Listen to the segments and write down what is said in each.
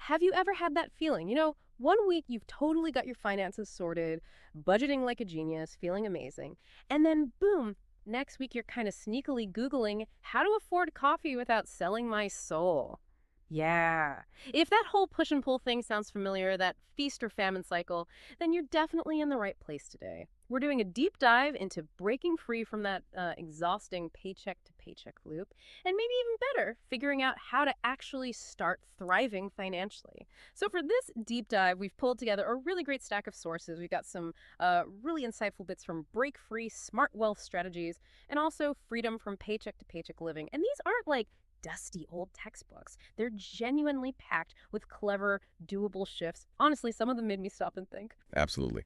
Have you ever had that feeling? One week you've totally got your finances sorted, budgeting like a genius, feeling amazing. And then, boom, next week you're kind of sneakily Googling how to afford coffee without selling my soul. Yeah. If that whole push and pull thing sounds familiar, that feast or famine cycle, then you're definitely in the right place today. We're doing a deep dive into breaking free from that exhausting paycheck to paycheck loop, and maybe even better, figuring out how to actually start thriving financially. So, for this deep dive, we've pulled together a really great stack of sources. We've got some really insightful bits from Break Free, Smart Wealth Strategies, and also Freedom from Paycheck to Paycheck Living. And these aren't like dusty old textbooks. They're genuinely packed with clever, doable shifts. Honestly, some of them made me stop and think. Absolutely.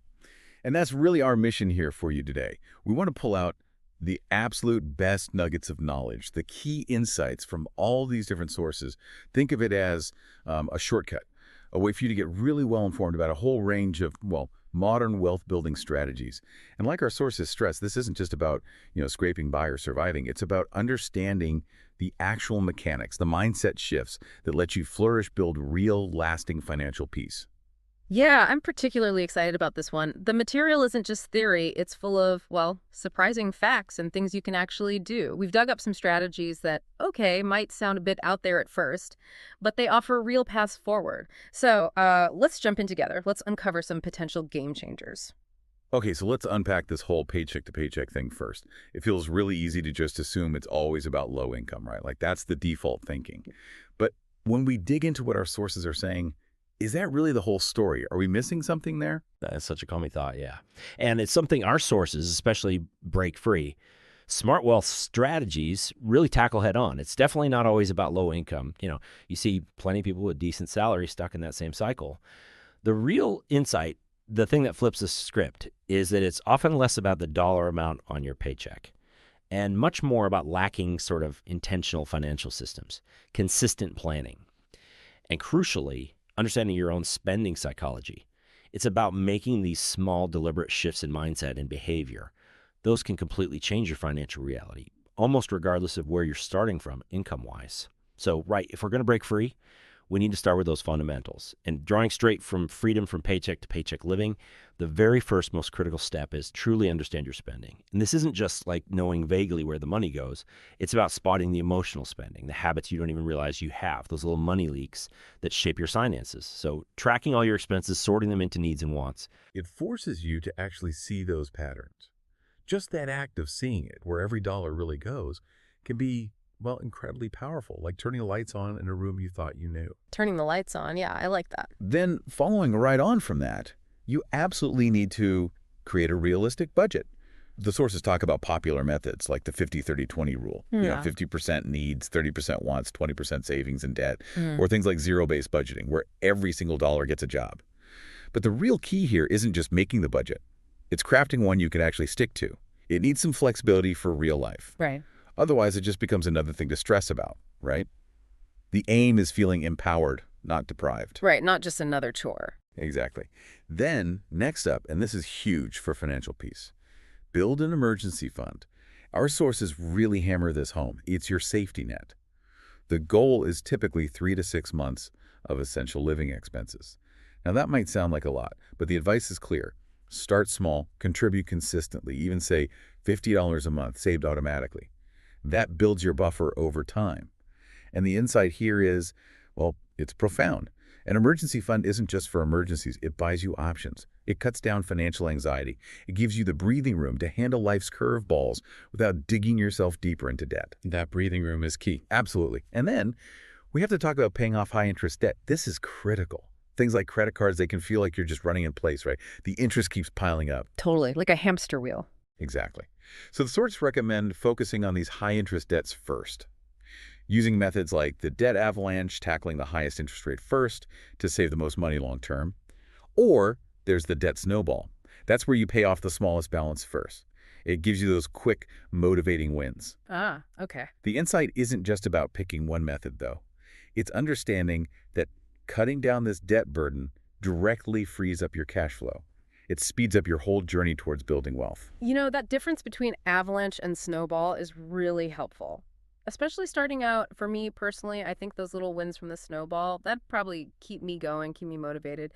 And that's really our mission here for you today. We want to pull out the absolute best nuggets of knowledge, the key insights from all these different sources. Think of it as a shortcut, a way for you to get really well informed about a whole range of, well, modern wealth building strategies. And like our sources stress, this isn't just about, scraping by or surviving. It's about understanding the actual mechanics, the mindset shifts that let you flourish, build real, lasting financial peace. Yeah, I'm particularly excited about this one. The material isn't just theory, it's full of, well, surprising facts and things you can actually do. We've dug up some strategies that, okay, might sound a bit out there at first, but they offer real paths forward. So let's jump in together. Let's uncover some potential game changers. Okay, so let's unpack this whole paycheck to paycheck thing first. It feels really easy to just assume it's always about low income, right? Like that's the default thinking. But when we dig into what our sources are saying, is that really the whole story? Are we missing something there? That is such a common thought, yeah. And it's something our sources, especially Break Free, Smart Wealth Strategies, really tackle head on. It's definitely not always about low income. You see plenty of people with decent salary stuck in that same cycle. The real insight, the thing that flips the script, is that it's often less about the dollar amount on your paycheck and much more about lacking sort of intentional financial systems, consistent planning, and crucially, understanding your own spending psychology. It's about making these small, deliberate shifts in mindset and behavior. Those can completely change your financial reality, almost regardless of where you're starting from income-wise. So, right, if we're going to break free, we need to start with those fundamentals. And drawing straight from freedom from paycheck to paycheck living, the very first most critical step is truly understand your spending. And this isn't just like knowing vaguely where the money goes. It's about spotting the emotional spending, the habits you don't even realize you have, those little money leaks that shape your finances. So tracking all your expenses, sorting them into needs and wants. It forces you to actually see those patterns. Just that act of seeing it, where every dollar really goes, can be, well, incredibly powerful, like turning the lights on in a room you thought you knew. Turning the lights on, yeah, I like that. Then, following right on from that, you absolutely need to create a realistic budget. The sources talk about popular methods like the 50-30-20 rule. Yeah. 50% needs, 30% wants, 20% savings and debt, or things like zero-based budgeting, where every single dollar gets a job. But the real key here isn't just making the budget. It's crafting one you can actually stick to. It needs some flexibility for real life. Right. Otherwise, it just becomes another thing to stress about, right? The aim is feeling empowered, not deprived. Right, not just another chore. Exactly. Then, next up, and this is huge for financial peace, build an emergency fund. Our sources really hammer this home. It's your safety net. The goal is typically 3 to 6 months of essential living expenses. Now, that might sound like a lot, but the advice is clear. Start small, contribute consistently, even say $50 a month saved automatically. That builds your buffer over time. And the insight here is, well, it's profound. An emergency fund isn't just for emergencies. It buys you options. It cuts down financial anxiety. It gives you the breathing room to handle life's curveballs without digging yourself deeper into debt. That breathing room is key. Absolutely. And then we have to talk about paying off high-interest debt. This is critical. Things like credit cards, they can feel like you're just running in place, right? The interest keeps piling up. Totally, like a hamster wheel. Exactly. So the sources recommend focusing on these high-interest debts first, using methods like the debt avalanche, tackling the highest interest rate first to save the most money long-term. Or there's the debt snowball. That's where you pay off the smallest balance first. It gives you those quick, motivating wins. Ah, okay. The insight isn't just about picking one method, though. It's understanding that cutting down this debt burden directly frees up your cash flow. It speeds up your whole journey towards building wealth. That difference between avalanche and snowball is really helpful. Especially starting out, for me personally, I think those little wins from the snowball, that probably keep me going, keep me motivated.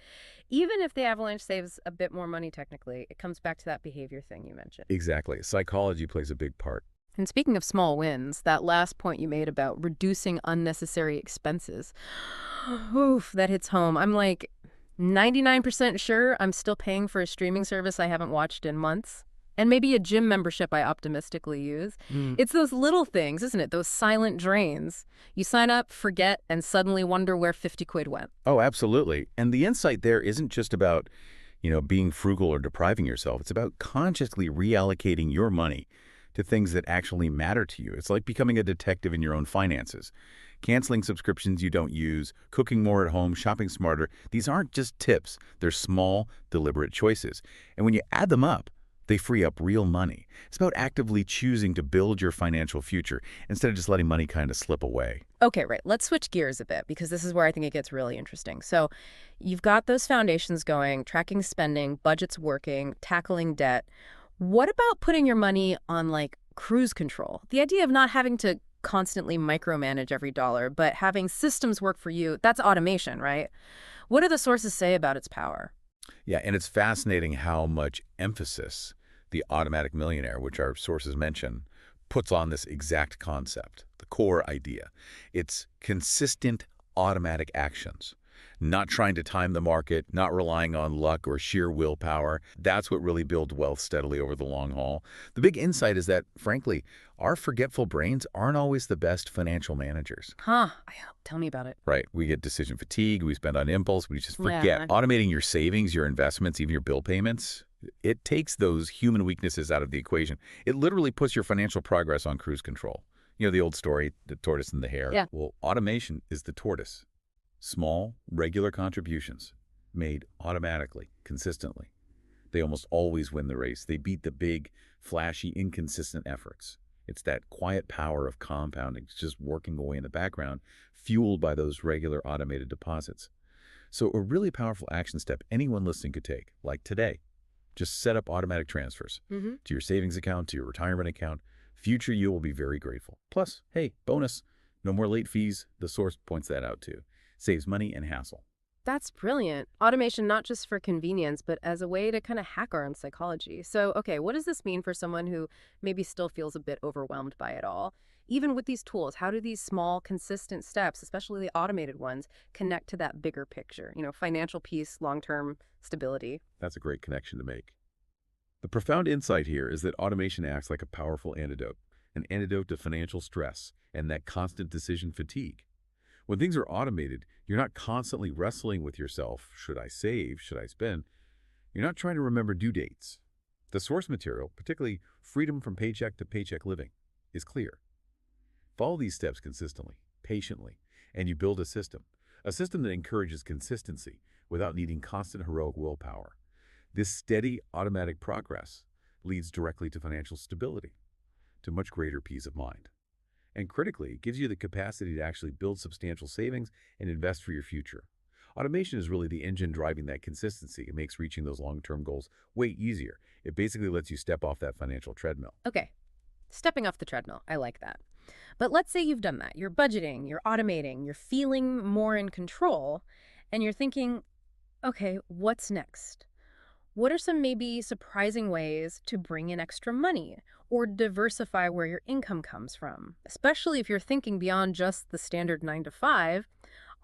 Even if the avalanche saves a bit more money technically, it comes back to that behavior thing you mentioned. Exactly. Psychology plays a big part. And speaking of small wins, that last point you made about reducing unnecessary expenses, oof, that hits home. I'm like 99% sure I'm still paying for a streaming service I haven't watched in months. And maybe a gym membership I optimistically use. Mm. It's those little things, isn't it? Those silent drains. You sign up, forget, and suddenly wonder where 50 quid went. Oh, absolutely. And the insight there isn't just about, being frugal or depriving yourself. It's about consciously reallocating your money to things that actually matter to you. It's like becoming a detective in your own finances. Canceling subscriptions you don't use, cooking more at home, shopping smarter. These aren't just tips. They're small, deliberate choices. And when you add them up, they free up real money. It's about actively choosing to build your financial future instead of just letting money kind of slip away. Okay, right. Let's switch gears a bit because this is where I think it gets really interesting. So you've got those foundations going, tracking spending, budgets working, tackling debt. What about putting your money on like cruise control? The idea of not having to constantly micromanage every dollar, but having systems work for you, that's automation, right? What do the sources say about its power? Yeah, and it's fascinating how much emphasis the automatic millionaire, which our sources mention, puts on this exact concept, the core idea. It's consistent automatic actions, not trying to time the market, not relying on luck or sheer willpower. That's what really builds wealth steadily over the long haul. The big insight is that, frankly, our forgetful brains aren't always the best financial managers. Huh, tell me about it. Right. We get decision fatigue. We spend on impulse. We just forget. Yeah. Automating your savings, your investments, even your bill payments, it takes those human weaknesses out of the equation. It literally puts your financial progress on cruise control. You know the old story, the tortoise and the hare? Yeah. Well, automation is the tortoise. Small, regular contributions made automatically, consistently. They almost always win the race. They beat the big, flashy, inconsistent efforts. It's that quiet power of compounding, it's just working away in the background, fueled by those regular automated deposits. So a really powerful action step anyone listening could take, like today, just set up automatic transfers Mm-hmm. to your savings account, to your retirement account. Future you will be very grateful. Plus, hey, bonus, no more late fees. The source points that out too. Saves money and hassle. That's brilliant. Automation, not just for convenience, but as a way to kind of hack our own psychology. So, okay, what does this mean for someone who maybe still feels a bit overwhelmed by it all? Even with these tools, how do these small, consistent steps, especially the automated ones, connect to that bigger picture? Financial peace, long-term stability. That's a great connection to make. The profound insight here is that automation acts like a powerful antidote, an antidote to financial stress and that constant decision fatigue. When things are automated, you're not constantly wrestling with yourself. Should I save? Should I spend? You're not trying to remember due dates. The source material, particularly freedom from paycheck to paycheck living, is clear. Follow these steps consistently, patiently, and you build a system that encourages consistency without needing constant heroic willpower. This steady, automatic progress leads directly to financial stability, to much greater peace of mind. And critically, it gives you the capacity to actually build substantial savings and invest for your future. Automation is really the engine driving that consistency. It makes reaching those long-term goals way easier. It basically lets you step off that financial treadmill. Okay, stepping off the treadmill. I like that. But let's say you've done that. You're budgeting, you're automating, you're feeling more in control, and you're thinking, okay, what's next? What are some maybe surprising ways to bring in extra money or diversify where your income comes from? Especially if you're thinking beyond just the standard 9 to 5.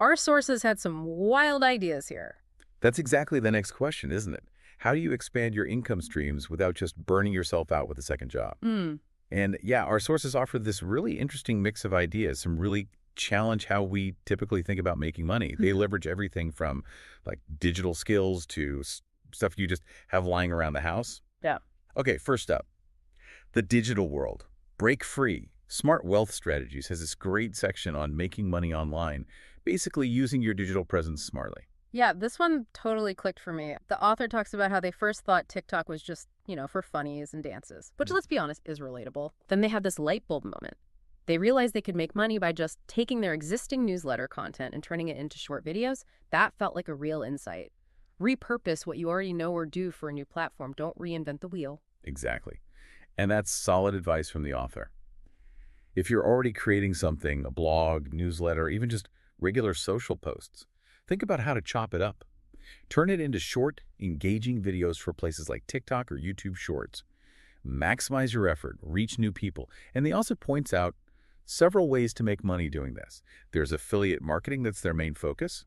Our sources had some wild ideas here. That's exactly the next question, isn't it? How do you expand your income streams without just burning yourself out with a second job? And yeah, our sources offer this really interesting mix of ideas, some really challenge how we typically think about making money. They leverage everything from like digital skills to stuff you just have lying around the house. Yeah. Okay, first up, the digital world. Break free. Smart Wealth Strategies has this great section on making money online, basically using your digital presence smartly. Yeah, this one totally clicked for me. The author talks about how they first thought TikTok was just, for funnies and dances, which, let's be honest, is relatable. Then they had this light bulb moment. They realized they could make money by just taking their existing newsletter content and turning it into short videos. That felt like a real insight. Repurpose what you already know or do for a new platform. Don't reinvent the wheel. Exactly. And that's solid advice from the author. If you're already creating something, a blog, newsletter, even just regular social posts, think about how to chop it up. Turn it into short, engaging videos for places like TikTok or YouTube Shorts. Maximize your effort, reach new people. And they also points out several ways to make money doing this. There's affiliate marketing that's their main focus.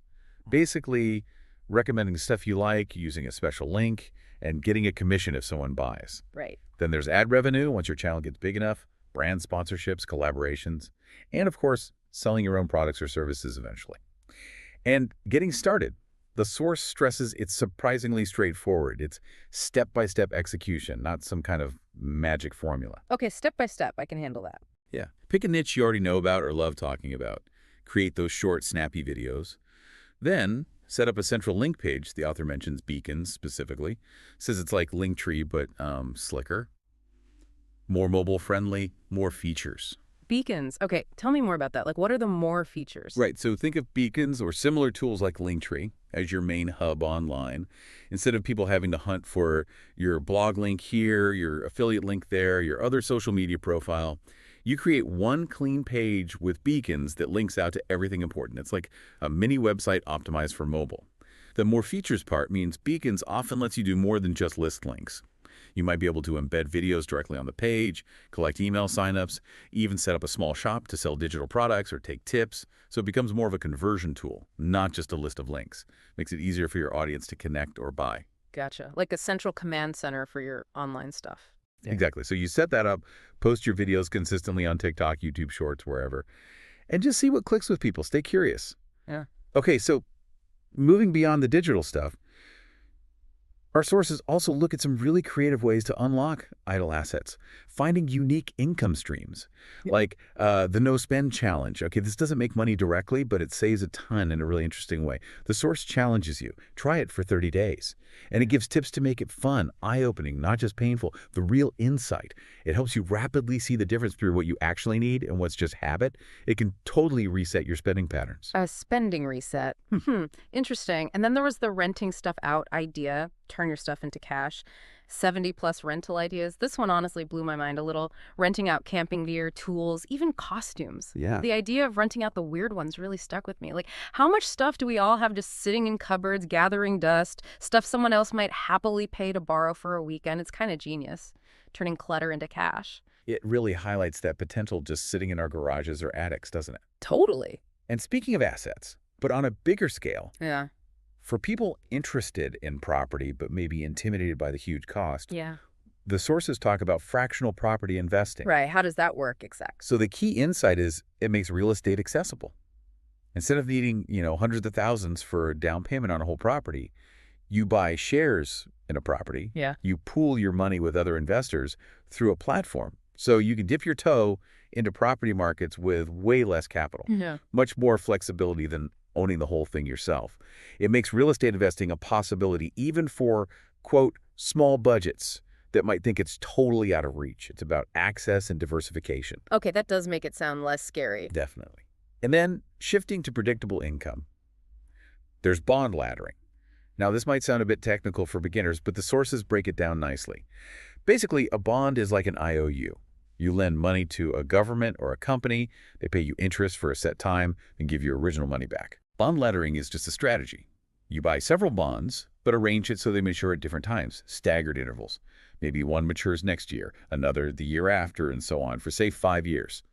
Basically, recommending stuff you like, using a special link, and getting a commission if someone buys. Right. Then there's ad revenue once your channel gets big enough, brand sponsorships, collaborations, and of course, selling your own products or services eventually. And getting started. The source stresses it's surprisingly straightforward. It's step-by-step execution, not some kind of magic formula. Okay, step by step, I can handle that. Yeah. Pick a niche you already know about or love talking about. Create those short, snappy videos. Then set up a central link page. The author mentions beacons specifically. Says it's like Linktree, but slicker. More mobile-friendly, more features. Beacons. Okay, tell me more about that. Like, what are the more features? Right, so think of beacons or similar tools like Linktree as your main hub online. Instead of people having to hunt for your blog link here, your affiliate link there, your other social media profile, you create one clean page with beacons that links out to everything important. It's like a mini website optimized for mobile. The more features part means beacons often lets you do more than just list links. You might be able to embed videos directly on the page, collect email signups, even set up a small shop to sell digital products or take tips. So it becomes more of a conversion tool, not just a list of links. Makes it easier for your audience to connect or buy. Gotcha. Like a central command center for your online stuff. Yeah. Exactly. So you set that up, post your videos consistently on TikTok, YouTube Shorts, wherever, and just see what clicks with people. Stay curious. Yeah. Okay, so moving beyond the digital stuff, our sources also look at some really creative ways to unlock idle assets, finding unique income streams, like the no-spend challenge. Okay, this doesn't make money directly, but it saves a ton in a really interesting way. The source challenges you. Try it for 30 days. And it gives tips to make it fun, eye-opening, not just painful, the real insight. It helps you rapidly see the difference between what you actually need and what's just habit. It can totally reset your spending patterns. A spending reset. Interesting. And then there was the renting stuff out idea. Turn your stuff into cash. 70+ rental ideas. This one honestly blew my mind a little. Renting out camping gear, tools, even costumes. Yeah. The idea of renting out the weird ones really stuck with me. Like, how much stuff do we all have just sitting in cupboards, gathering dust, stuff someone else might happily pay to borrow for a weekend? It's kind of genius, turning clutter into cash. It really highlights that potential just sitting in our garages or attics, doesn't it? Totally. And speaking of assets, but on a bigger scale, Yeah. for people interested in property but maybe intimidated by the huge cost, Yeah. the sources talk about fractional property investing. Right. How does that work exactly? So the key insight is it makes real estate accessible. Instead of needing, hundreds of thousands for a down payment on a whole property, you buy shares in a property. Yeah. You pool your money with other investors through a platform. So you can dip your toe into property markets with way less capital. Yeah. Much more flexibility than owning the whole thing yourself. It makes real estate investing a possibility even for, quote, small budgets that might think it's totally out of reach. It's about access and diversification. Okay, that does make it sound less scary. Definitely. And then shifting to predictable income. There's bond laddering. Now, this might sound a bit technical for beginners, but the sources break it down nicely. Basically, a bond is like an IOU. You lend money to a government or a company, they pay you interest for a set time, and give you original money back. Bond laddering is just a strategy. You buy several bonds, but arrange it so they mature at different times, staggered intervals. Maybe one matures next year, another the year after, and so on for, say, 5 years.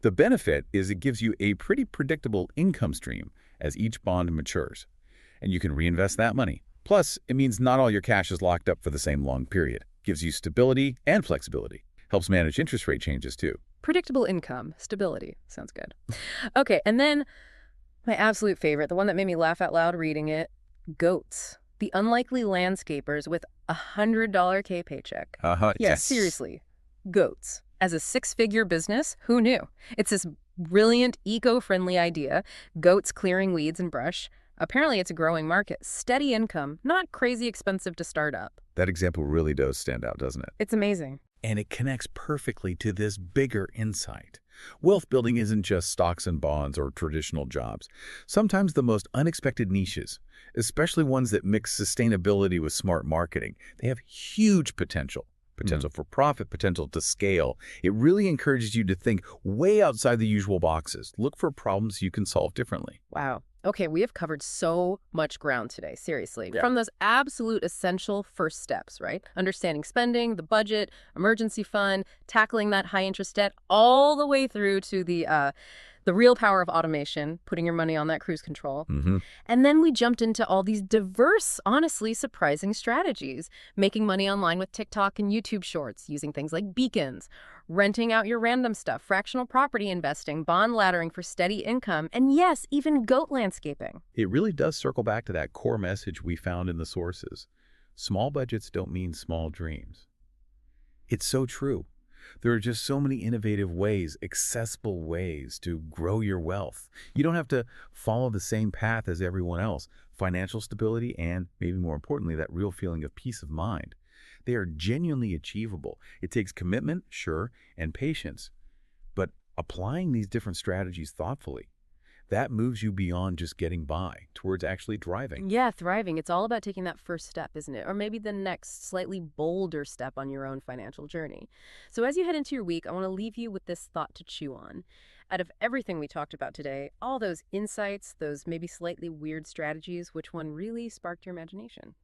The benefit is it gives you a pretty predictable income stream as each bond matures, and you can reinvest that money. Plus, it means not all your cash is locked up for the same long period. Gives you stability and flexibility. Helps manage interest rate changes, too. Predictable income, stability. Sounds good. Okay, and then my absolute favorite, the one that made me laugh out loud reading it, goats. The unlikely landscapers with $100K paycheck. Yeah, Yes. seriously. Goats. As a 6-figure business, who knew? It's this brilliant, eco-friendly idea. Goats clearing weeds and brush. Apparently, it's a growing market. Steady income, not crazy expensive to start up. That example really does stand out, doesn't it? It's amazing. And it connects perfectly to this bigger insight. Wealth building isn't just stocks and bonds or traditional jobs. Sometimes the most unexpected niches, especially ones that mix sustainability with smart marketing, they have huge potential potential for profit, potential to scale. It really encourages you to think way outside the usual boxes. Look for problems you can solve differently. Wow. Okay, we have covered so much ground today, seriously. Yeah. From those absolute essential first steps, right? Understanding spending, the budget, emergency fund, tackling that high interest debt, all the way through to the real power of automation, putting your money on that cruise control. Mm-hmm. And then we jumped into all these diverse, honestly surprising strategies, making money online with TikTok and YouTube shorts, using things like beacons, renting out your random stuff, fractional property investing, bond laddering for steady income, and yes, even goat landscaping. It really does circle back to that core message we found in the sources. Small budgets don't mean small dreams. It's so true. There are just so many innovative ways, accessible ways to grow your wealth. You don't have to follow the same path as everyone else. Financial stability and, maybe more importantly, that real feeling of peace of mind. They are genuinely achievable. It takes commitment, sure, and patience. But applying these different strategies thoughtfully, that moves you beyond just getting by, towards actually thriving. Yeah, thriving. It's all about taking that first step, isn't it? Or maybe the next slightly bolder step on your own financial journey. So as you head into your week, I want to leave you with this thought to chew on. Out of everything we talked about today, all those insights, those maybe slightly weird strategies, which one really sparked your imagination?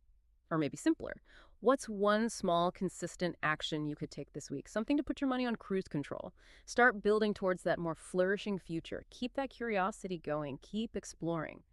Or maybe simpler, what's one small, consistent action you could take this week? Something to put your money on cruise control. Start building towards that more flourishing future. Keep that curiosity going. Keep exploring.